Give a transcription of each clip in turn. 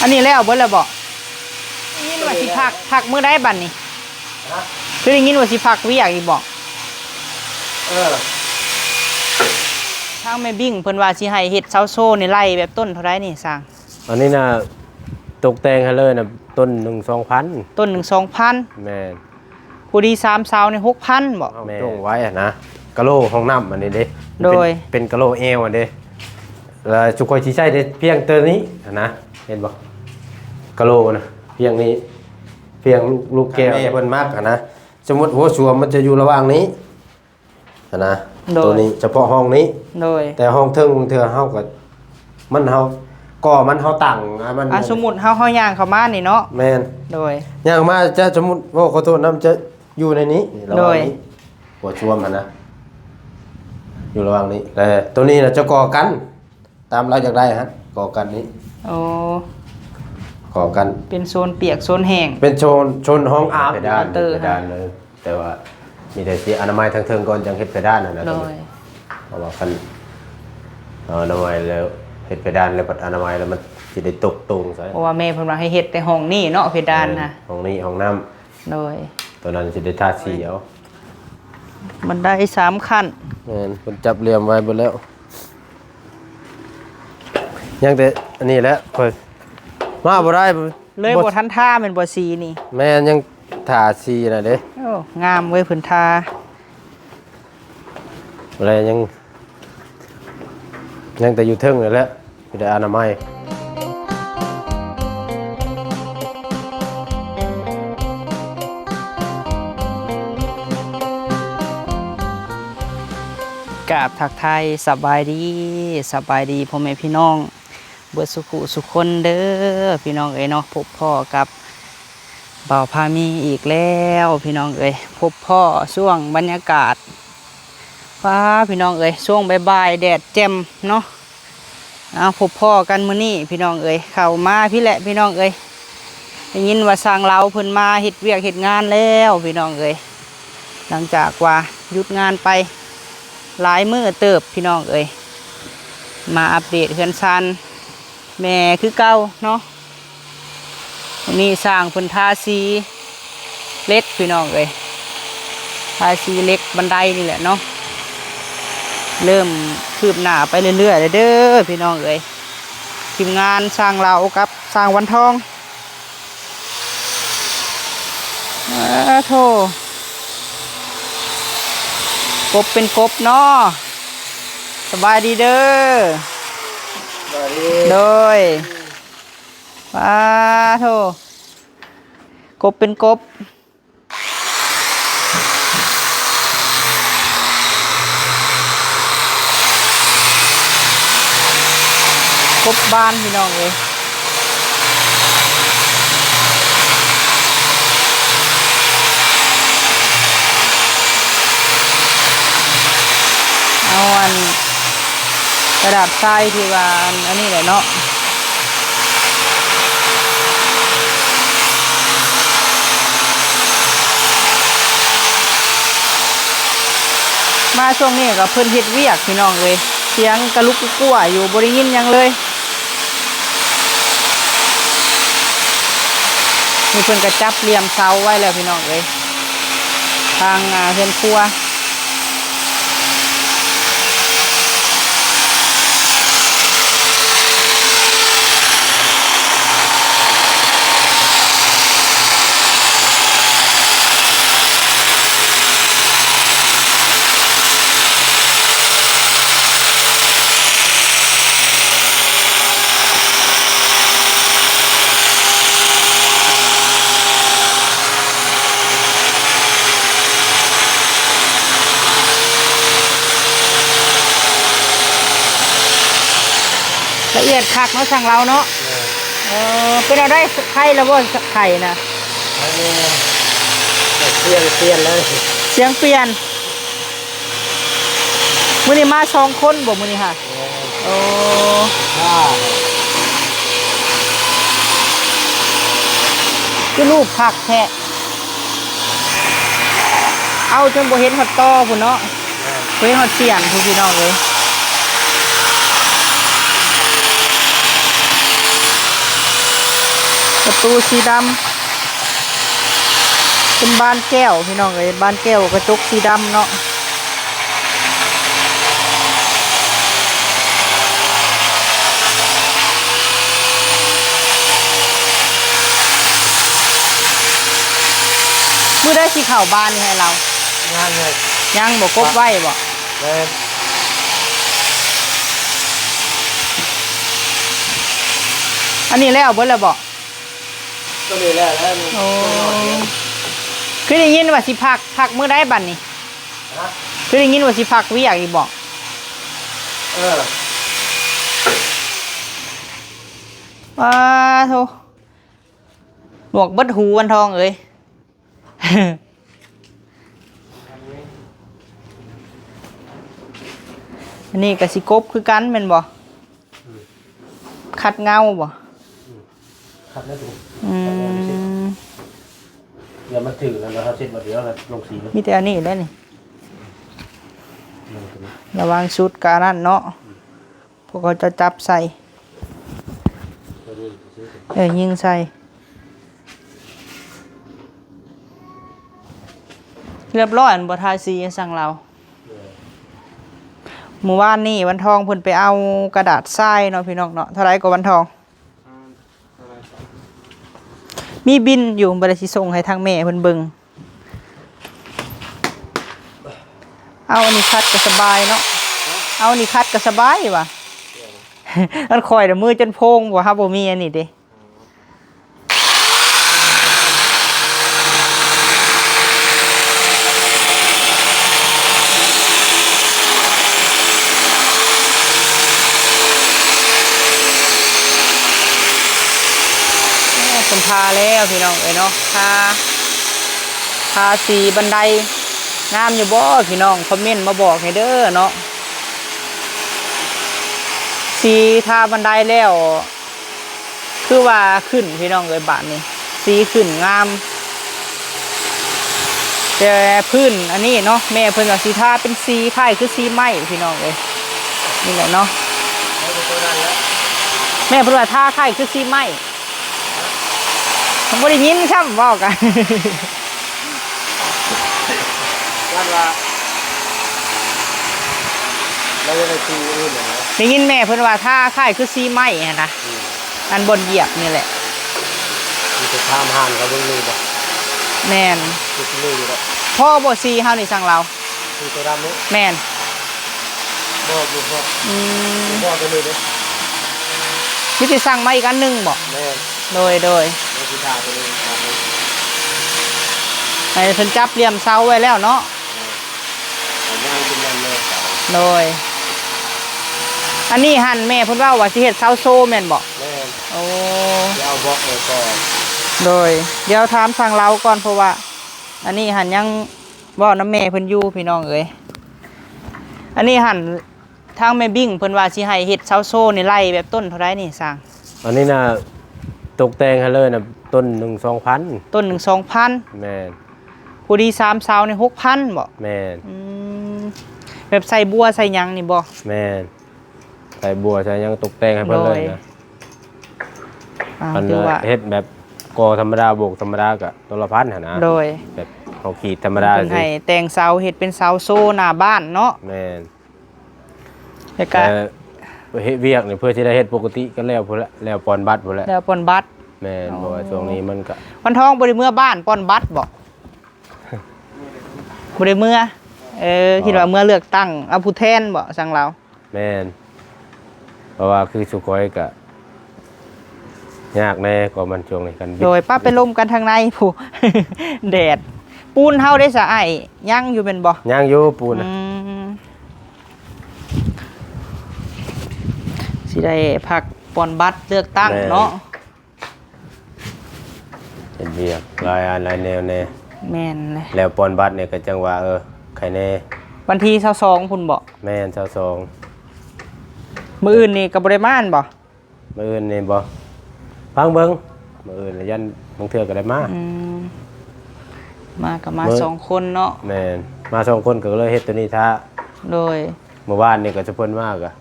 อันนี้แล้วเบิดแล้วบ่ยินว่าสิพักมื้อใดบัดนี้คือได้ยินว่าสิพักเวียกอีกบ่ทางแม่บิ่งเพิ่นว่าสิให้เฮ็ดเซาโซนี่ไล่แบบต้นเท่าไรนี่สร้างอันนี้น่ะตกแต่งให้เลยน่ะต้น1-2,000ต้น1-2,000แม่นผู้ดี3เซานี่6,000บ่ตรงไว้นะกะโหลห้องน้ำอันนี้เด้โดยเป็นกะโหลเอวอันเด้แล้วจุกคอยสิใช้ได้เพียงตัวนี้นะเห็นบ่กะโหลนะเพียงนี้เพียงลูกแก้วเพิ่นมักนะสมมุติหัวสวมมันจะอยู่ระหว่างนี้นะตัวนี้เฉพาะห้องนี้โดยแต่ห้องเทิงบางเทื่อเฮาก็มันเฮาก่อมันเฮาตั้งมันสมมุติเฮาย่างเข้ามานี่เนาะแม่นโดยย่างมาจะสมมุติว่าขอโทษนะมันจะอยู่ในนี้ระหว่างนี้หัวสวมนะอยู่ระหว่างนี้แต่ตัวนี้น่ะจะก่อกันตามเราอยากได้ฮะก่อกันนี้โอ้ก่อกันเป็นโซนเปียกโซนแห้งเป็นชนห้องอาบเพดานเลยแต่ว่ามีแต่สิอนามัยทางเทิงก่อนจังเฮ็ดเพดานนั่นนะเพราะว่าคันอนามัยแล้วเฮ็ดเพดานแล้วบัดอนามัยแล้วมันสิได้ตกตรงซะเพราะว่าแม่เพิ่นว่าให้เฮ็ดแต่ห้องนี้เนาะเพดานน่ะห้องนี้ห้องน้ำโดยตัวนั้นสิได้ทาสีเอามันได้3ขั้นแม่นเพิ่นจับเหลี่ยมไว้เบิดแล้วยังแต่อันนี้แหละค่อยมาบ่ได้เลยบ่ทันท่าเป็นบ่สีนี่แม่นยังทาสีน่ะเด้โอ้งามเว้ยเพิ่นทาอะไรยังแต่อยู่เทิงนั่นแหละมีแต่อนามัยกราบทักทายสบายดีพ่อแม่พี่น้องเบิดสุขุสุขคนเด้อพี่น้องเอ้ยเนาะพบพ่อกับบ่าวพามีอีกแล้วพี่น้องเอ้ยพบพ่อช่วงบรรยากาศฟ้าพี่น้องเอ้ยช่วงบ่ายๆแดดแจ่มเนาะเอาพบพ่อกันมื้อนี้พี่น้องเอ้ยเข้ามาพี่แหละพี่น้องเอ้ยได้ยินว่าสร้างเราเพิ่นมาเฮ็ดเวียกเฮ็ดงานแล้วพี่น้องเอ้ยหลังจากว่าหยุดงานไปหลายมื้อเติบพี่น้องเอ้ยมาอัปเดตเฮือนซันแม่คือเก่าเนาะวันนี้สร้างเพิ่นทาสีเล็กพี่น้องเอ้ยทาสีเล็กบันไดนี่แหละเนาะเริ่มคืบหน้าไปเรื่อยๆเด้อพี่น้องเอ้ยทีมงานสร้างเรากับสร้างวันทองโธ่กบเป็นกบเนาะสบายดีเด้อโดยป้าโธ่กบเป็นกบกบบ้านพี่น้องเลยเอาอันกระดาษทรายที่ว่าอันนี้แหละเนาะมาช่วงนี้กับเพิ่นเฮ็ดเวียกพี่น้องเลยเสียงกระลุกกระกั่วอยู่บ่ได้ยินหยังเลยมีเพิ่นกระจับเหลี่ยมเสาไว้แล้วพี่น้องเลยทางเฮือนครัวละเอียดคักเนาะสั่งเราเนาะเป็นเอาได้ไข่แล้วบ่ไข่นะเปลี่ยนเลยเสียงเปลี่ยนมื้อนี้มา2คนบ่มื้อนี้ค่ะโอ้คือรูปคักแท้เอาจนบ่เห็นฮอดตอพุ่นเนาะเห็นฮอดเสียงพุ่นพี่น้องเอ้ย ประตูสีดำเป็นบานแก้วพี่น้องเอ้ยบานแก้วกระจกสีดำเนาะมื้อได้สิเข้าบ้านนี่ให้เรา งานเลย ยังบ่กบไว้บ่ เลย อันนี้แล้วเบิดแล้วบ่ ก็เลยแล้ว โอ้คือได้ยินว่าสิพักมื้อใดบัดนี้ ฮะ คือได้ยินว่าสิพักเวียกอีกบ่ ว้าโธ่หนวกเบิดหูวันทองเอ้ย อันนี้ก็สิกบคือกันแม่นบ่ขัดเงาบ่ ครับได้ถูก อืม อย่ามาถือแล้วนะครับเสร็จมาเดี๋ยวเราลงสีเลย มีแต่อันนี้ได้นี่ระวังชุดกานั่นเนาะพวกเขาจะจับใส่ยิงใส่เรียบร้อยอันบ่ทาสีสั่งเราเมื่อวานนี่วันทองเพิ่นไปเอากระดาษทรายเนาะพี่น้องเนาะเท่าไรก็วันทอง มีบินอยู่บ่ได้สิส่งให้ทางแม่เพิ่นเบิ่งเอาอันนี้คัดก็สบายเนาะเอาอันนี้คัดก็สบายว่ะ มันคอยแต่มือจนโพงบ่ครับบ่มีอันนี้เด้คนทาแล้วพี่น้องเอ้ยเนาะทาสีบันไดงามอยู่บ่พี่น้องคอมเมนต์มาบอกให้เด้อเนาะสีทาบันไดแล้วคือว่าขึ้นพี่น้องเอ้ยบาทนี้สีขึ้นงามแต่พื้นอันนี้เนาะแม่เพิ่นว่าสีทาเป็นสีคล้ายคือสีไม้พี่น้องเอ้ยนี่แหละเนาะแม่เพิ่นว่าทาคล้ายคือสีไม้ผมไม่ได้ยินช่ำบอกกันว่าเราจะไปดูอื่นเหรอ ได้ยินแม่เพิ่นว่าถ้าค่ายคือซีไม้นะอันบนเหยียบนี่แหละ มีแต่ข้ามห่านเขาเบิ่งนี่บ่ แม่น ติดนี่อยู่แล้ว พ่อบ่ซีเฮานี่สั่งเรา คือตัวดำนี้ แม่น บ่อยู่บ่ อืม บ่ตัวนี้เด้ มีสิสั่งมาอีกอันหนึงบ่ แม่ โดยไม่คือทาตัวนี้ทานี้ ให้เพิ่นจับเหลี่ยมเสาไว้แล้วเนาะ ผมย่างกินนั่นเลย โดยอันนี้หั่นแม่เพิ่นว่าสิเฮ็ดเสาโซแม่นบ่ แม่ โอ้ จะเอาบล็อกเลยก่อน โดยเดี๋ยวถามสั่งเราก่อนเพราะว่า อันนี้หั่นยังบ่น้ำแม่เพิ่นอยู่พี่น้องเอ้ยอันนี้หั่นทางแม่บิ้งเพิ่นว่าสิให้เฮ็ดเสาโซนี่ไล่แบบต้นเท่าไรนี่สร้าง อันนี้น่ะตกแต่งให้เลยน่ะต้น1-2,000ต้นหนึ่ง2,000แม่น ผู้ดี3เสานี่6,000บ่ แม่น อืมแบบใส่บัวใส่หยังนี่บ่ แม่นใส่บัวใส่หยังตกแต่งให้เพิ่นเลยนะ มัน ถือว่า เฮ็ดแบบกอธรรมดาโบกธรรมดาก็ตัวละพันหั่นนะ โดย แบบเอาขีดธรรมดา เพิ่น สิ ให้แต่งเสาเฮ็ดเป็นเสาโซหน้าบ้านเนาะ แม่น แล้วก็ แต่เฮ็ดเวียกนี่เพื่อสิได้เฮ็ดปกติก็แล้วพุ่นละแล้วปอนบัตรพุ่นละ แล้วปอนบัตร แม่นเพราะว่าช่วงนี้มันก็ วันทองบ่ได้เมื่อบ้านปอนบัตรบ่บ่ได้เมื่อคิดว่าเมื่อเลือกตั้งเอาผู้แทนบ่สั่งเรา แม่นเพราะว่าคือสุโขอยก็ยากแน่กว่ามันช่วงนี้กัน โดยป้าไปลมกันทางในผู้ แดดปูนเฮาได้สะอ้ายยังอยู่เป็นบ่ ย่างอยู่ปูนน่ะ มสิได้พักปอนบัตรเลือกตั้งเนาะ เฮ็ดเวียกหลายอันหลายแนวแน่ แม่นเลย แล้วปอนบัตรเนี่ยก็จังว่าใครแน่ วันที่22พุ่นบ่ แม่นมื้ออื่นนี่ก็บ่ได้มาอั่นบ่ มื้ออื่นนี่บ่ฟังเบิ่งมื้ออื่นยันบางเทื่อก็ได้มา มาก็มา มื้อ 2คนเนาะ แม่นมา2คนก็เลยเฮ็ดตัวนี้ท่า โดย เมื่อวานนี่ก็จะเพิ่นมากอะ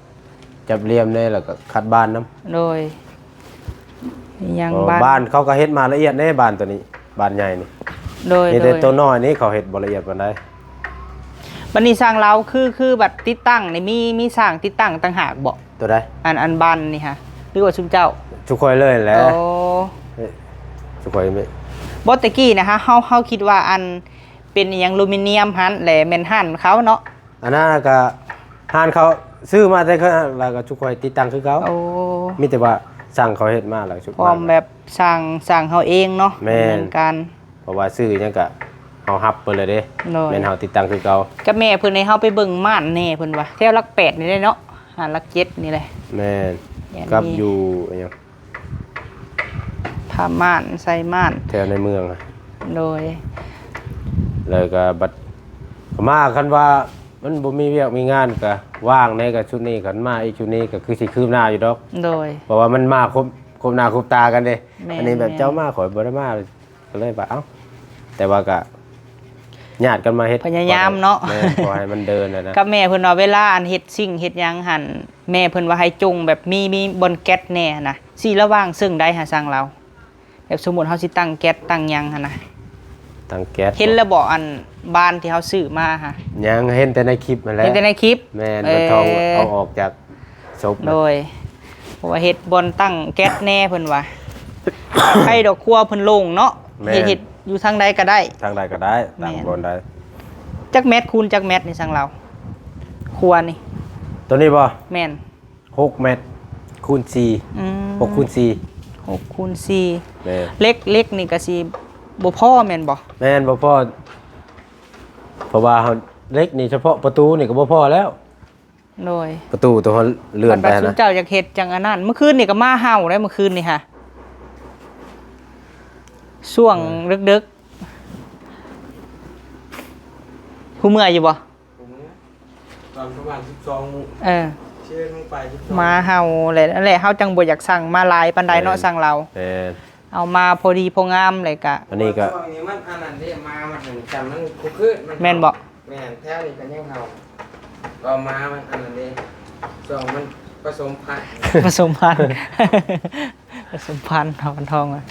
จับเหลี่ยมแน่แล้วก็คัดบ้านน้ โดย ยัง บ้านเขาก็เฮ็ดมาละเอียดแน่บ้านตัวนี้บ้านใหญ่นี่ โดย มีแต่ตัวน้อยนี่เขาเฮ็ดบ่ละเอียดปานใด บัดนี้สร้างเราคือบัดติดตั้งนี่มีสร้างติดตั้งต่างหากบ่ ตัวใด อันบ้านนี่ฮะหรือว่าชุมเจ้า ทุกคนเลยแหละ โอ้ ทุกคนไม่ บ่ตะกี้นะคะเฮาคิดว่าอันเป็นอหยังอลูมิเนียมหันแหละแม่นหันเขาเนาะ อันนั้นก็หานเขาซื้อมาแต่เขาแล้วก็ทุกคนติดตั้งคือเขา โอ้ มีแต่ว่าสั่งเขาเฮ็ดมาแล้วชุด พร้อมแบบสร้างเฮาเองเนาะ แม่น เหมือนกัน เพราะว่าซื้อหยังก็เฮาฮับเพิ่นเลยเด้ โดย แม่นเฮาติดตั้งคือเขา กับแม่เพิ่นให้เฮาไปเบิ่งม่านแน่เพิ่นว่าแถวหลัก8นี่ได้เนาะหาหลัก7นี่แหละ แม่น แม่น กับ มี อยู่อันหยัง ผ้าม่านใส่ม่าน แถวในเมืองอะ โดย แล้วก็บัดมาคันว่ามันบ่มีเวียกมีงานก็ว่างในก็ชุดนี้คันมาอีกชุดนี้ก็คือสิคืบหน้าอยู่ดอก โดย เพราะว่ามันมาครบหน้าครบตากันเด้ แม่น อันนี้แบบ แม่น เจ้ามาข่อยบ่ได้มาก็เลยว่าเอ้าแต่ว่าก็ญาติกันมาเฮ็ด พยายามเนาะ แม่ขอให้มันเดินนะ กับแม่เพิ่นว่าเวลาอันเฮ็ดสิ่งเฮ็ดหยังหันแม่เพิ่นว่าให้จงแบบมีบนแก๊สแน่นะสิระว่างซึ่งได้หาสร้างเราแบบสมมุติเฮาสิตั้งแก๊สตั้งหยังหั่นนะ ตั้งแก๊ส เห็นแล้วบ่อันบ้านที่เฮาซื้อมาฮะ ยังเห็นแต่ในคลิปนั่นแหละ เห็นแต่ในคลิป แม่นมันทองเอาออกจากศพ โดยเพราะว่าเฮ็ดบนตั้งแก๊สแน่เพิ่นว่า ใครดอกครัวเพิ่นโล่งเนาะเฮ็ดอยู่ทางใดก็ได้ ทางใดก็ได้ตั้งบนได้ จักเม็ดคูณจักเม็ดนี่สั่งเราครัวนี่ ตัวนี้บ่ แม่น 6 เมตรคูณ4 อืม 6คูณ6คูณ 4แม่น 4เล็กนี่ก็สิบ่พอแม่นบ่ แม่นบ่พอเพราะว่าเฮาเล็กนี่เฉพาะประตูนี่ก็บ่พอแล้ว โดย ประตูตัวเขาเลื่อนไป บัดสุ นะ เจ้าอยากเฮ็ดจังอันนั้นเมื่อคืนนี่ก็มาเห่าได้เมื่อคืนนี่ค่ะช่วงดึกๆผู้เมื่อยอยู่บ่ ตอนประมาณ12 เออ เชื่อลงไป12 มาเห่าแหละนั่นแหละเฮาจังบ่อยากสั่งมาหลายปานใดเนาะสั่งเรา แม่น เอามาพอดีพองามเลยกะ อันนี้ก็ ช่วงนี้มันอันนั้นที่มามันถึงจำมันคุกคืน แม่นบ่ แม่นแท้นี่ก็ยังเห่าก็มามันอันนั้นเด้ช่วงมันผสมพันธุ์ ผสมพันธุ์ ผสมพันธุ์เอาพันทองอะ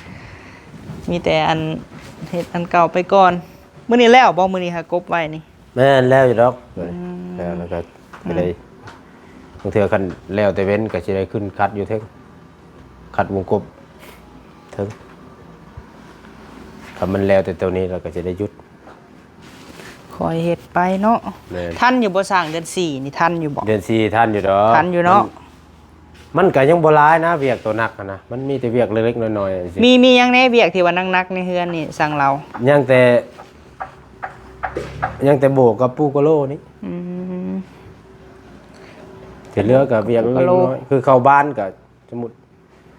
มีแต่อันเฮ็ดอันเก่าไปก่อนมื้อนี้แล้วบ่มื้อนี้ค่ะกบไว้นี่ แม่นแล้วอยู่ดอก ม แล้วก็ก็ได้บางเทื่อคันแล้วแต่เว้นก็สิได้ขึ้นคัดอยู่เทึงคัดวงกบเทึงถ้ามันแล้วแต่ตัวนี้เราก็จะได้หยุด คอยเฮ็ดไปเนาะ แม่น ทันอยู่บ่สร้างเดือน4นี่ทันอยู่บ่ เดือน4ท่านอยู่ดอก ทันอยู่เนาะ มันก็ยังบ่ร้ายนะเวียกตัวหนักอะนะมันมีแต่เวียกเล็กๆน้อยๆสิ มีหยังแน่เวียกที่ว่านักๆในเฮือนนี่สั่งเรา ยังแต่โบกกับปูกะโลนี่ อืม ที่เหลือก็เวียกเล็ก ปูกะโล ๆน้อยๆคือเข้าบ้านก็สมมุติ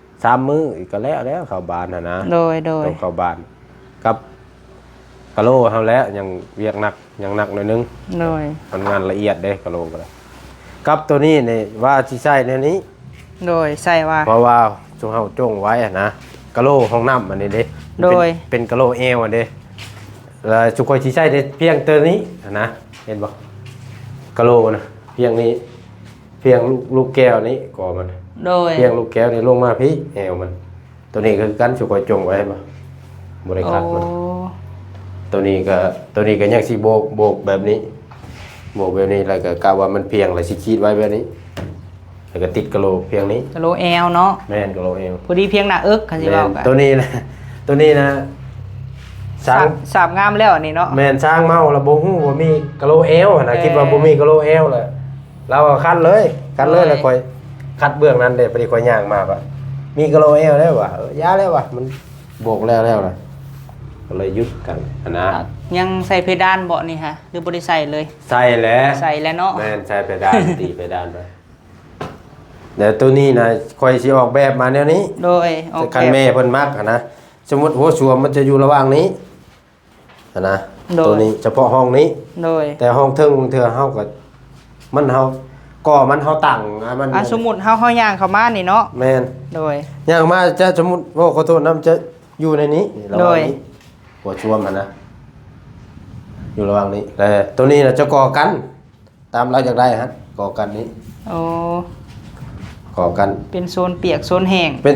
3 มื้ออีกก็แล้วเข้าบ้านน่ะนะ โดย ต้องเข้าบ้านกับกะโลเฮาแล้วยังเวียกหนักยังหนักหน่อยนึง โดย มันงานละเอียดเด้กะโลก็ได้กับตัวนี้นี่ว่าสิใช้แนวนี้ โดยใส่ว่า เพราะว่าช่วงเฮาจ้งไว้อะนะกะโลห้องน้ำอันนี้เด้ โดย เป็นกะโลเอวอันเด้แล้วสุกอยสิใช้ได้เพียงตัวนี้อะนะเห็นบ่กะโลนะเพียงนี้เพียงลูกแก้วนี้ก่อมัน โดย เพียงลูกแก้วนี่ลงมาพี่แอวมัน ตัวนี้คือกันสุกอยจงไว้บ่บ่ได้ โอ้ คัดมันตัวนี้ก็ยังสิโบกแบบนี้โบกแบบนี้แล้วก็กะว่ามันเพียงแล้วสิขีดไว้แบบนี้แล้วก็ติดกะโลเพียงนี้ กะโลแอลเนาะ แม่นกะโลเอว พอดีเพียงหน้าเอิกคันสิเว้ากัน ตัวนี้นะตัวนี้นะสร้าง สาบงามแล้วอันนี้เนาะ แม่นสร้างเมาแล้วบ่ฮู้ว่ามีกะโลเอวนะคิดว่าบ่มีกะโลเอวแหละเราก็คัดเลยแล้วค่อยคัดเบื้องนั้นเด้พอดีค่อยย่างมาปะมีกะโลเอวแล้วว่ะยาแล้วว่ะมันโบกแล้วล่ะก็เลยหยุดกันอะนะ ยังใส่เพดานเบาะนี่ฮะหรือบ่ได้ใส่เลย ใส่แล้ว ใส่แล้วเนาะ แม่นใส่เพดาน ตีเพดานไปเดี๋ยวตัวนี้นะค่อยสิออกแบบมาแนวนี้ โดยออก คัน แบบ แม่เพิ่นมักอะนะสมมุติหัวสวมมันจะอยู่ระหว่างนี้อะนะ โดย ตัวนี้เฉพาะห้องนี้ โดย แต่ห้องเทิงเทื่อเฮาก็มันเฮาก่อมันเฮาตั้งอะมัน สมมุติเฮาย่างเข้ามานี่เนาะ แม่น โดย ย่างมาจะสมมุติว่าขอโทษนะมันจะอยู่ในนี้ระหว่าง โดย นี้หัวสวมอะนะอยู่ระหว่างนี้แต่ตัวนี้น่ะจะก่อกัน ตามเราอยากได้ฮะก่อกันนี้ โอ้ ก ก่อกัน เป็นโซนเปียกโซนแห้ง เป็น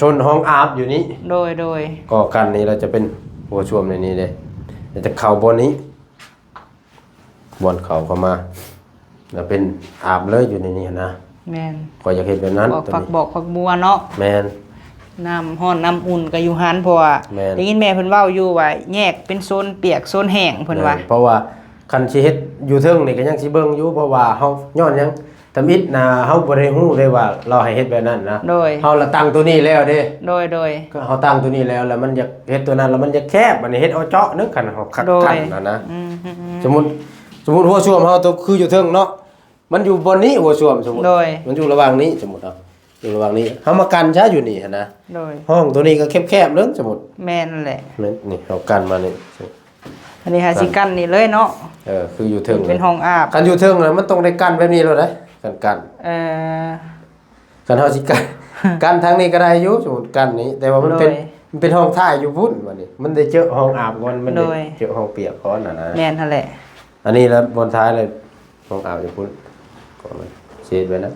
ชนห้องอาบอยู่นี้ โดย ก่อกันนี้เราจะเป็นหัวช่วมในนี้เลยเราจะเข่าบนนี้บนเข่าเข้ามาแล้วเป็นอาบเลยอยู่ในนี้นะ แม่น ก็อยากเห็นแบบนั้น บอก ตัว ผัก นี้ บอกผักบัวเนาะ แมน น้ำห้อนน้ำอุ่นก็อยู่หันเพราะว่า แม่น ได้ยินแม่เพิ่นเว้าอยู่ว่าแยกเป็นโซนเปียกโซนแห้งเพิ่นว่า เพราะว่าคันสิเฮ็ดอยู่เทิงนี่ก็ยังสิเบิ่งอยู่เพราะว่าเฮาย้อนหยังทำอิฐนะเฮาบ่ได้ฮู้เลยว่าเราให้เฮ็ดแบบนั้นนะ โดย เฮาละตั้งตัวนี้แล้วเด้ โดย ก็เฮาตั้งตัวนี้แล้วมันอยากเฮ็ดตัวนั้นแล้วมันจะแคบอันนี้เฮ็ดเอาเจาะนึกกันเฮาคัก โดย กันนะ อืม สมมุติหัวช่วมเฮาตัวคืออยู่เทิงเนาะมันอยู่บนนี้หัวช่วมสมมุติ โดย มันอยู่ระหว่างนี้สมมุติเอาอยู่ระหว่างนี้เฮามากันซะอยู่นี่หั่นนะ โดย ห้องตัวนี้ก็แคบๆเนึงสมมุติ แม่นนั่นแหละ นี่เฮากันมานี่ อันนี้หาสิกันนี่เลยเนาะ คืออยู่เทิง เป็นห้องอาบ กันอยู่เทิงน่ะมันต้องได้กันแบบนี้แล้วเด้กัน เอ่อ กันเฮาสิกัน กันทางนี้ก็ได้อยู่สมมุติกันนี้ แต่ว่ามันเป็น โดย มันเป็นห้องท่ายอยู่พุ่นบัดนี้มันได้เจอห้องอาบก่อนมันได้ โดย เจอห้องเปียกก่อนน่ะนะ แม่นนั่นแหละ อันนี้แล้วบนท้ายเลยห้องอาบอยู่พุ่นก็มันเช็ดไว้นะ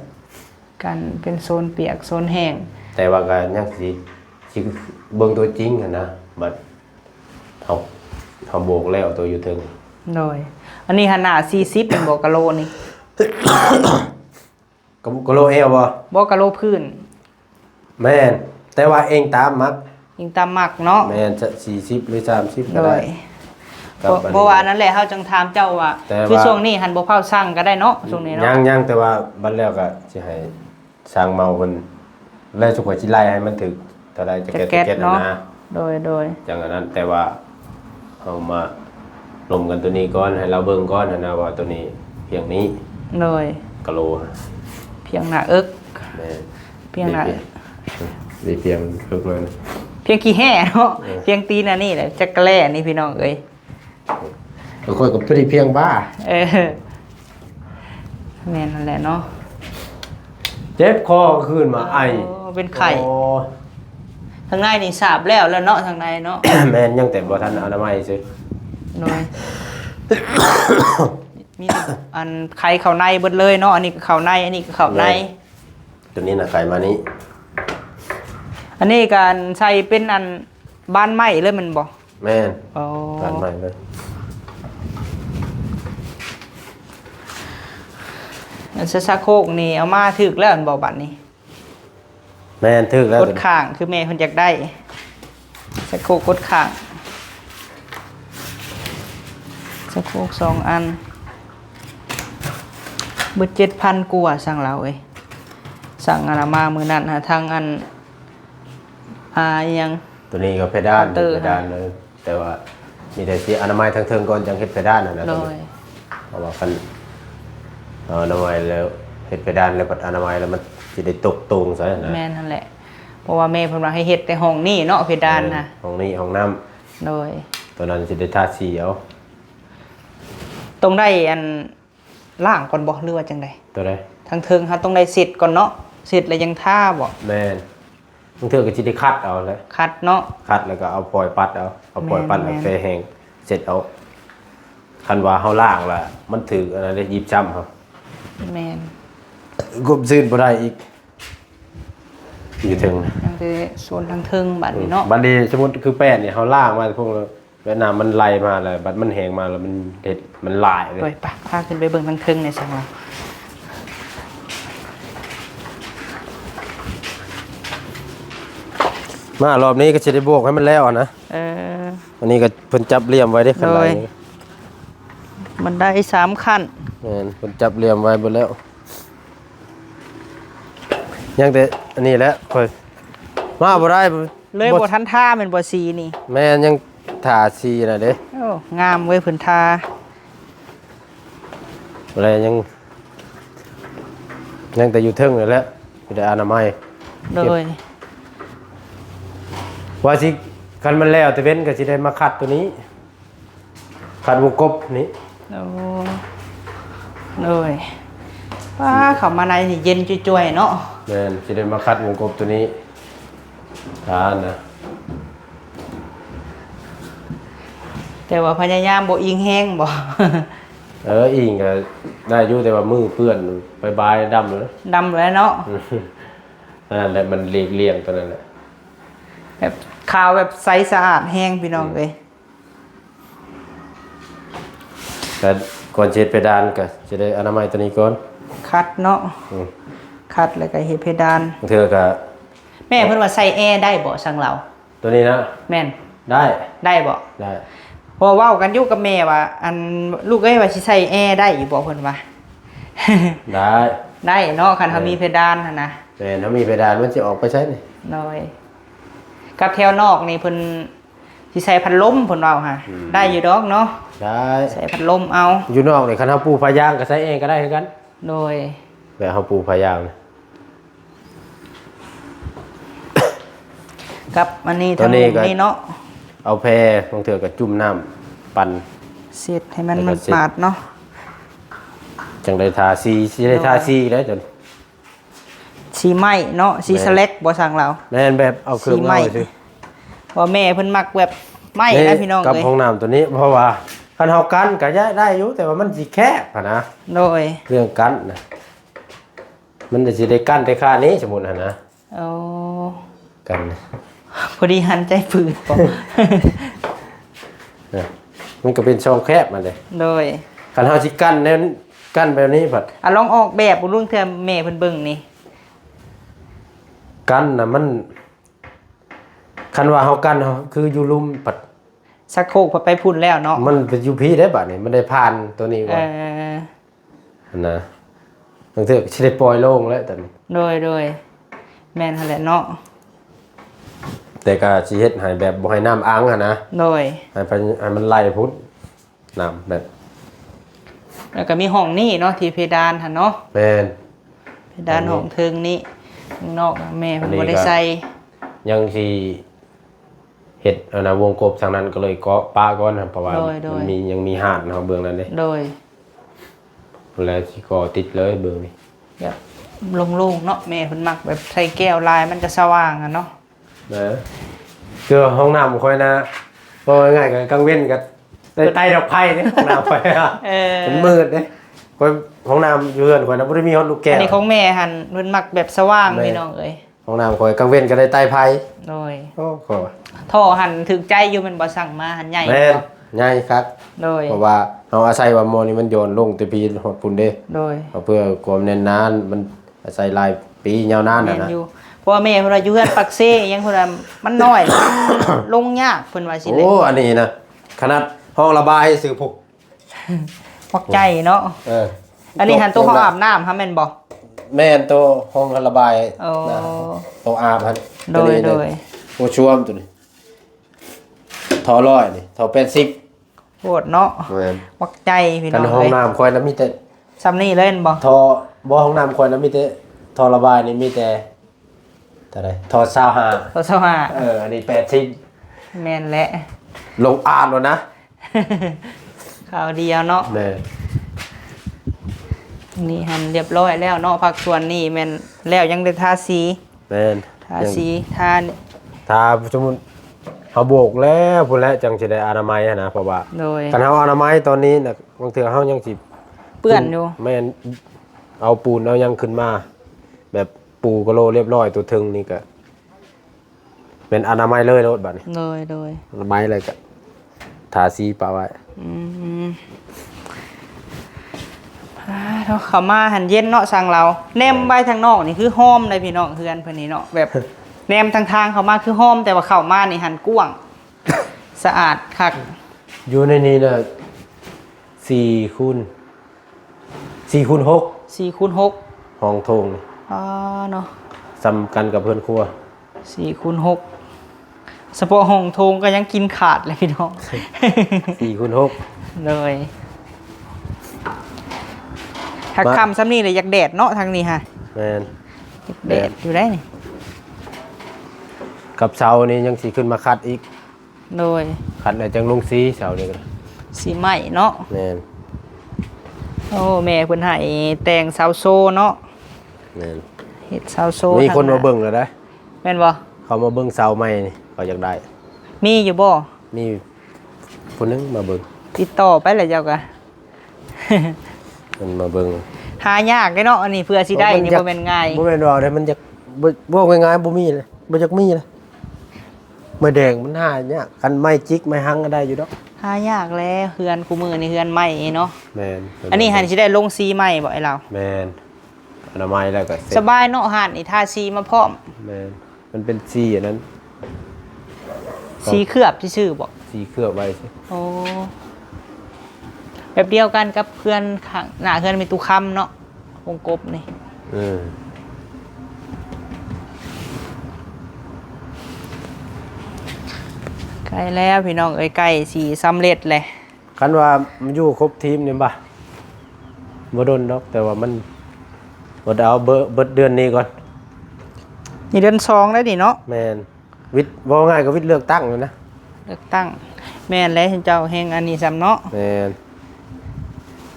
กันเป็นโซนเปียกโซนแห้ง แต่ว่าก็ยังสิเบิ่งตัวจริงหั่นนะบัดเฮาโบกแล้วตัวอยู่เทิง โดย อันนี้หนา40เป็นบ่กะโลนี่ ก็โลเอวบ่ บ่กะโลพื้น แม่นแต่ว่าเองตามมัก ยิงตามมักเนาะ แม่นจะ40หรือ30 โด ก็ได้ ย ครับอันนี้ เพราะว่านั่นแหละเฮาจังถามเจ้าว่า แต่ว่า คือช่วงนี้หันบ่เผาสั่งก็ได้เนาะช่วงนี้เนาะ ยังแต่ว่าบัดแล้วก็สิให้สร้างเมาเพิ่นแล้วสุขสิไล่ให้มันถึกเท่าใดจะเก็ตนะ โดย จังอันนั้นแต่ว่าเอามาลมกันตัวนี้ก่อนให้เราเบิ่งก่อนนะว่าตัวนี้เพียงนี้ โดย กะโล เพียงหน้าเอิก แม่ เพียงหน้า มีเพียงคึกเลยนะ เพียงขี้แห่เนาะ เออ เพียงตีนอันนี่แหละจักแล่นี่พี่น้องเอ้ย ก็ค่อยกับตัวนี้เพียงบ้า เออแม่นนั่นแหละเนาะ เจ็บคอขึ้นมาไอ โอ้เป็นไข้ โอ้ ทางในนี่ทราบแล้วเนาะทางในเนาะ แม่นยังแต่บ่ทันอนามัยซื่อ โดยมีอันไข่เข้าในเบิดเลยเนาะอันนี้ก็เข้าในอันนี้ก็เข้าใน ตัวนี้น่ะไขมานี้ อันนี้การใช้เป็นอันบ้านไม้เลยแมันบ่ แม่น อ๋อ กันใหม่เลย อันซะโคกนี่เอามาถึกแล้วอันบ่บัดนี้ แม่นถึกแล้ว กดข้างคือแม่เพิ่นอยากได้ซะโคกกดข้างซะโคก2อันเบิด 7,000 กว่าสั่งเราเอ้ยสั่งอันมามื้อนั้นหาทางอันอิหยัง ตัวนี้ก็เพดาน เคาน์เตอร์ เพดานเลย แต่ว่ามีแต่สิอนามัยทางเทิงก่อนจังเฮ็ดเพดานน่ะนะ โด ตัวนี้ ย เพราะว่าคันเอาอนามัยแล้วเฮ็ดเพดานแล้วปัดอนามัยแล้วมันสิได้ตกตรงซะนะ แม่นนั่นแหละเพราะว่าแม่เพิ่นว่าให้เฮ็ดแต่ห้องนี้เนาะเพดานน่ะ ห้องนี้ห้องน้ำ โดย ตัวนั้นสิได้ทาสีเอา ต้องได้อันล่างก่อนบ่หรือว่าจังได ตัวใด ทางเทิงเฮาต้องได้เสร็จก่อนเนาะเสร็จแล้วยังท่าบ่ แม่นบางเทื่อก็สิได้คัดเอาเลย คัดเนาะ คัดแล้วก็เอาปล่อยปัดเอาปล่อยปัด แม่ แล้ว น เฟแห้งเสร็จเอาคันว่าเฮาล่างล่ะมันถึกอันนั้นได้ยิบช้ำครับ แม่น กบซื่นบ่ได้อีกอยู่ถึง ยังแต่ส่วนทางเทิงบัดนี้เนาะ บัดนี้สมมุติคือแป้นเนี่ยเฮาล่างมาพวกเวียดนามมันไหลมาแล้วบัดมันแห้งมาแล้วมันเด็ดมันลายเลย โดยปะพาขึ้นไปเบิ่งทางเทิงในอยสั่งเรา มารอบนี้ก็สิได้โบกให้มันแล้วนะ เออ อันนี้ก็เพิ่นจับเหลี่ยมไว้ได้ขนาด โดย นี้ มันได้3ขั้น แม่นเพิ่นจับเหลี่ยมไว้เบิดแล้วยังแต่อันนี้แหละค่อยมาบ่ได้ เลยบ่ทันท่าแม่นบ่สีนี่ แม่นยังถ่าซีน่ะเด้ โอ้งามเว้ยเพิ่นท่า อะไรยังแต่อยู่เทิงนั่นแหละอยู่แต่อนามัย โดย ว่าสิคันมันแล้วแต่เว้นก็สิได้มาคัดตัวนี้คัดวงกบนี้ โอ้โดยป้าเข้ามาในนี่เย็นจ่วยๆเนาะ แม่นสิได้มาคัดวงกบตัวนี้ทานนะ แต่ว่าพยายามบ่อิงแห้งบ่ อิงก็ได้อยู่แต่ว่ามือเปื้อนไปบายดำเลย ดำแล้วเนาะ อันนั้นแหละมันเลี่ยงตัวนั้นแหละ แบบขาวแบบใสสะอาดแห้งพี่น้องเอ้ย แต่ก่อนเช็ดเพดานก็จะได้อนามัยตัวนี้ก่อน คัดเนาะ อืม คัดแล้วก็เฮ็ดเพดาน เธอก็ แม่เพิ่นว่าใส่แอร์ได้บ่สั่งเรา ตัวนี้นะ แม่น ได้ ได้บ่ ได้ พอเว้ากันอยู่กับแม่ว่า อันลูกเอ้ยว่าสิใส่แอร์ได้อยู่บ่เพิ่นว่า ได้ ได้เนาะคันเฮามีเพดานหั่นนะ แต่ถ้ามีเพดานมันจะออกไปใช้นี่ น้อยกับแถวนอกนี่เพิ่นสิใส่พัดลมเพิ่นว่าฮะได้อยู่ดอกเนาะ ได้ ใส่พัดลมเอา อยู่นอกนี่คันเฮาปูพายางก็ใช้เองก็ได้คือกัน โดย แบบเฮาปูพายางนี่ กับอันนี้ ตัว ทั้ง นี้ก็ นี้เนาะ เอาแพรบางเทื่อก็จุ่มน้ำปั่น เสร็จให้มัน แล้วก็ มัน เสร็จ ปาดเนาะ จังได้ทาสีสิได้ทาสีแล้วจน สีไหม้เนาะสีสเล็กบ่สั่งเรา แม่นแบบเอาเครื่อง สีไหม้ เอาสิ เพราะแม่เพิ่นมักแบบไหม้นะพี่น้อง กับ เอ้ย ห้องน้ำตัวนี้เพราะว่าคันเฮากันก็ย้ายได้อยู่แต่ว่ามันสิแคบอะนะ โดย เรื่องกันนะมันจะสิได้กันแต่ค่านี้สมมุติหั่นนะ เอา กัน พอดีหันใจฝืดบ่ นะมันก็เป็นช่องแคบมาเลย โดย คันเฮาสิกั้นแนวนี้กั้นแบบนี้ผัด อ่ะลองออกแบบบ่ลุงเทื่อแม่เพิ่นเบิ่งนี่ กั้นน่ะมันคันว่าเฮากั้นเฮาคืออยู่ลุมผัด สักโครกพอไปพุ่นแล้วเนาะ มันเป็นอยู่พี่ได้บัดนี้มันได้ผ่านตัวนี้ เอ ก่อน อ นะบางเทื่อสิได้ปล่อยโล่งแล้วตอนนี้ โดยแม่นหั่นแหละเนาะ แต่ก็สิเฮ็ดให้แบบบ่ให้น้ำอังอะนะ โดย ให้มันไหลพุทธน้ำแบบ แล้วก็มีห้องนี่เนาะที่เพดานหั่นเนาะ แม่น เพดานห้องเทิงนี่ข้างนอกอะแม่เพิ่นบ่ได้ อันนี้ก็ ใส่ ยังสิเฮ็ดอันนะวงกบทางนั้นก็เลยเกาะป้าก่อนนะเพราะว่ามันมียังมีหาดเนาะเบื้องนั้นเด้ โดย แล้วสิก่อติดเลยเบื้องนี้ แบบโล่งๆเนาะแม่เพิ่นมักแบบใส่แก้วลายมันจะสว่างอะเนาะ นะคือห้องน้ำค่อยนะบ่ง่ายๆก็กลางเว้นก็ได้ไต่ดอกไผ่เนี่ยห้องน้ำค่อยอะ เออ มันมืดเด้ค่อยห้องน้ำอยู่เรือนค่อยนะบ่ได้มีฮอดลูกแก้ อัน ว นี้ของแม่หั่นเพิ่นมักแบบสว่าง แม่ พี่น้องเอ้ย ห้องน้ำค่อยกลางเว้นก็ได้ไต่ไผ่ โดย โอ้ขอ ท่อหั่นถึกใจอยู่มันบ่สั่งมาหั่นใหญ่ แม่น บ่ ง่ายครับ โดย เพราะว่าเอาอาศัยว่าโมนี่มันโยนลงแต่ปีหดพุ่นเด้ โดย เอาเพื่อความแน่นนานมันอาศัยหลายปียาวนาน แม่ น่ะ น นะ อยู่เพราะว่าแม่เพิ่นว่าอยู่เฮือนปักเซ่ยังเพิ่นว่ามันน้อย ลงยากเพิ่นว่าสิเลย โอ้อันนี้นะขนาดห้องระบายสื่อผูก ปักใจเนาะ อันนี้หันตัวห้องอาบน้ำฮะแม่นบ่ แม่นตัวห้องระบาย โอ้ นะตัวอาบฮะ โดย ตัวนี้ โดย ตัวช่วมตัวนี้ทอร้อยนี่ทอเป็น10 โหดเนาะ แม่น ปักใจพี่ กัน น้อง ห้อง เอ้ย น้ำคอยแล้วมีแต่ ซ้ำนี่เล่นบ่ ทอบ่ห้องน้ำคอยแล้วมีแต่ทอระบายนี่มีแต่เท่าไหร่ทอ25 ตัวสว่า อันนี้80 แม่นแหละ ลงอ่านแล้วนะ ข่าวเดียวเนาะ แม่ นี่หันเรียบร้อยแล้วเนาะภาคส่วนนี่แม่นแล้วยังได้ทาสี แม่น ทาสีทา ถ้าสมมุติเขาโบกแล้วพุ่นแล้วจังสิได้อนามัยอะนะเพราะว่า โดย คันเฮาอนามัยตอนนี้น่ะบางเทื่อเฮายังสิ เปื้อนอยู่ แม่นเอาปูนเอายังขึ้นมา แบบปูกะโลเรียบร้อยตัวถึงนี่ก็เป็นอนามัยเลยรถบัดนี้ โดย อนามัยเลยก็ทาสีปะไว้ อืมเขามาหันเย็นเนาะสั่งเราแนมไว้ทางนอกนี่คือห้อมเลยพี่น้องเฮือนเพิ่นนี่เนาะแบบ แนมทางเขามาคือห้อมแต่ว่าเข้ามานี่หันกว้าง สะอาดคัก อยู่ในนี้น่ะ4คูณ6 4x6 ห้องโถงนี่ เนาะ ซ้ำกันกับเพื่อนครัว 4x6สปอร์ห้องโถงก็ยังกินขาดเลยพี่น้อง 4คูณ6 เลยหักคำซ้ำนี่เลยอยากแดดเนาะทางนี้ฮะ แม่น อยากแดดอยู่ได้นี่ กับเสานี่ยังสิขึ้นมาคัดอีก โดย คัดแล้วจังลงสีเสานี่ก็ สีใหม่เนาะ แม่น โอ้แม่เพิ่นให้แต่งเสาโซเนาะ แม่น เฮ็ดเสาโซ มีคน ทงห มาเบิ่งแล้วได้ แม่นบ่ เขามาเบิ่งเสาใหม่นี่เขาอยากได้ มีอยู่บ่ มีคนนึงมาเบิ่ง ติดต่อไปแล้วเจ้าก็ มันมาเบิ่ง หายากเด้เนาะอันนี้เพื่อสิได้นี่บ่แม่นง่าย บ่แม่นว่าได้มันจะ บ่ง่ายๆบ่มีเลยบ่จักมีเลยไม่แดงมันหาเนี่ยคันไม้จิกไม้หังก็ได้อยู่ดอก หายากแล้วเฮือนกูมือนี่เฮือนใหม่เนาะ แม่น อันนี้หันสิได้ลงสีใหม่บ่ไอ้เรา แม่นอนามัยแล้วก็เสร็จ สบายเนาะหันนี่ทาสีมาพร้อม แม่นมันเป็นสีอันนั้น สีเคลือบซื่อๆบ่ สีเคลือบไว้สิ โอ้แบบเดียวกันกับเพื่อนข้างหน้าเพื่อนมีตุคำเนาะวงกบนี่ อืม ใกล้แล้วพี่น้องเอ้ยใกล้สีสำเร็จเลย คันว่ามันอยู่ครบทีมนี่บ่บ่โดนดอกแต่ว่ามันบ่ได้เอาเบิดเดือนนี้ก่อน นี่เดือน2แล้วดิเนาะ แม่นวิทย์บ่ง่ายก็วิทย์เลือกตั้งอยู่นะ เลือกตั้งแม่นแล้วเจ้าแห่งอันนี้ซ้ำเนาะ แม่น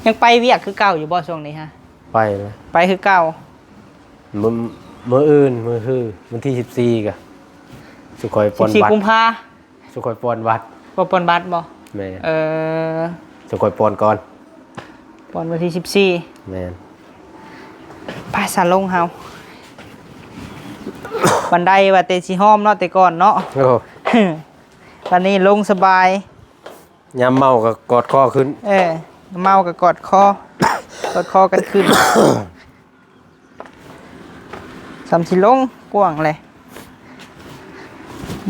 ยังไปเวียกคือเก่าอยู่บ่ช่วงนี้ฮะ ไปนะ ไปคือเก่า มื้ออื่นมื้อฮื้อวันที่14ก็สุขอยปอนวั14ดกุมภา สุขอยปอนวัด บ่ปอนบัตรบ่ แม่น อ สุขอยปอนก่อน ปอนวันที่14 แม่น ไปสาลงเฮาบันไดว่าแต่สิห้อมเนาะแต่ก่อนเนาะ โอ้ วันนี้ลงสบาย ยามเมาก็กอดคอขึ้น เมากับกอดคอ กอดคอกันขึ้น สำสิลงกว้างเลย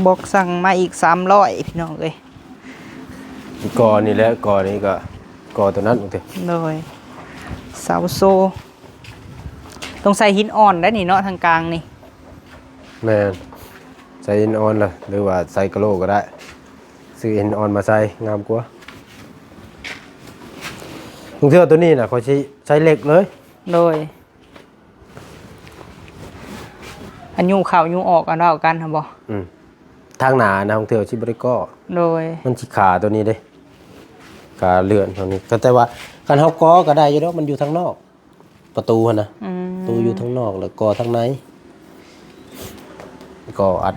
บอกสั่งมาอีก300พี่น้องเอ้ย กอนี่แหละกอนี้ก็กอตัวนั้นโอเค โดยเสาโซต้องใส่หินอ่อนได้นี่เนาะทางกลางนี่ แม่นใส่อินออนล่ะหรือว่าใส่กะโหลก็ได้ซื้ออินออนมาใส่งามกว่าลุงเทื่อตัวนี้น่ะเขาใช้เหล็กเลย โดยอันยูเข่ายูออกกันเอากันครับบ่ ทางหนานะลุงเทื่อชิบริก็ โดย มันสิขาตัวนี้เด้ขาเลื่อนตัวนี้ก็แต่ว่าคันเฮากอก็ได้อยู่ดอกมันอยู่ทางนอก ประตูหั่นน่ะประตูอยู่ทางนอกแล้วกอทางในกออัด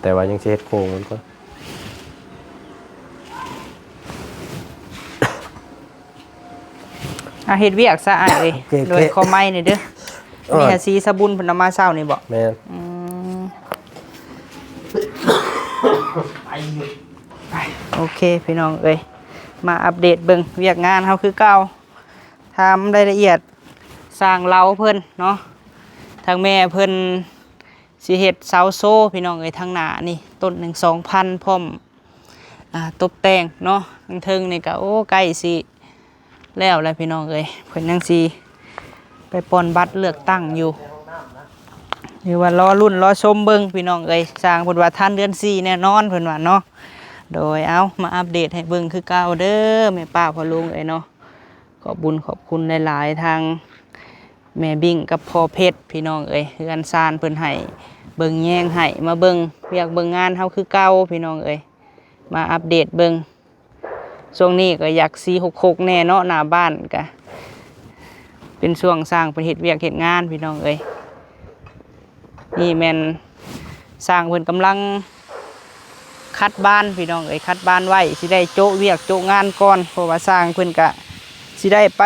แต่ว่ายังสิเฮ็ดโครงมันก็ เฮ็ดเวียกซะอ้ายเอ้ยโดยข้อไม้นี่เด้อนี่หาสีสบุนเพิ่นเอามาเช้านี่บ่ แม่น โอเคพี่น้องเอ้ยมาอัปเดตเบิ่งเวียกงานเฮาคือเก่าถามรายละเอียดสร้างเล้าเพิ่นเนาะทางแม่เพิ่นสิเฮ็ดเสาโซ่พี่น้องเอ้ยทางหน้านี่ต้นหนึ่ง 2,000พร้อมตบแต่งเนาะทางเทิงนี่ก็โอ้ใกล้สิแล้วแหละพี่น้องเอ้ยเพิ่นยังสิไปปอนบัตรเลือกตั้งอยู่หรือว่ารอรุ่นรอชมเบิ่งพี่น้องเอ้ยสร้างเพิ่นว่าทันเดือน4แน่นอนเพิ่นว่าเนาะโดยเอามาอัปเดตให้เบิ่งคือเก่าเด้อแม่ป้าพ่อลุงเอ้ยเนาะขอบบุญขอบคุณหลายๆทางแม่บิ่งกับพ่อเพชรพี่น้องเอ้ยเฮือนซานเพิ่นให้เบิ่งแยงให้มาเบิ่งเวียกเบิ่งงานเฮาคือเก่าพี่น้องเอ้ยมาอัปเดตเบิ่งช่วงนี้ก็อยาก466แน่เนาะหน้าบ้านก็เป็นช่วงสร้างเป็นเฮ็ดเวียกเฮ็ดงานพี่น้องเอ้ยนี่แม่นสร้างเพิ่นกำลังคัดบ้านพี่น้องเอ้ยคัดบ้านไว้สิได้โจ๊ะเวียกโจ๊ะงานก่อนเพราะว่าสร้างเพิ่นก็สิได้ไป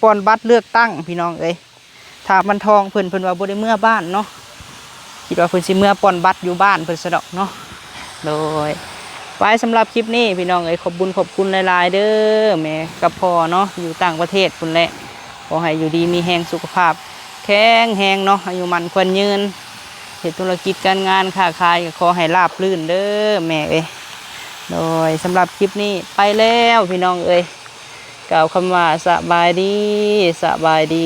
ป้อนบัตรเลือกตั้งพี่น้องเอ้ยถ้ามันทองเพิ่นว่าบ่ได้เมื่อบ้านเนาะคิดว่าเพิ่นสิเมื่อป้อนบัตรอยู่บ้านเพิ่นซะดอกเนาะโดยไว้สำหรับคลิปนี้พี่น้องเอ้ยขอบคุณหลายๆเด้อแม่กับพ่อเนาะอยู่ต่างประเทศพุ่นแหละขอให้อยู่ดีมีแรงสุขภาพแข็งแรงเนาะอายุมันควรยืนเฮ็ดธุรกิจการงานค้าขายก็ขอให้ราบรื่นเด้อแม่เอ้ยโดยสำหรับคลิปนี้ไปแล้วพี่น้องเอ้ยกล่าวคำว่าสบายดี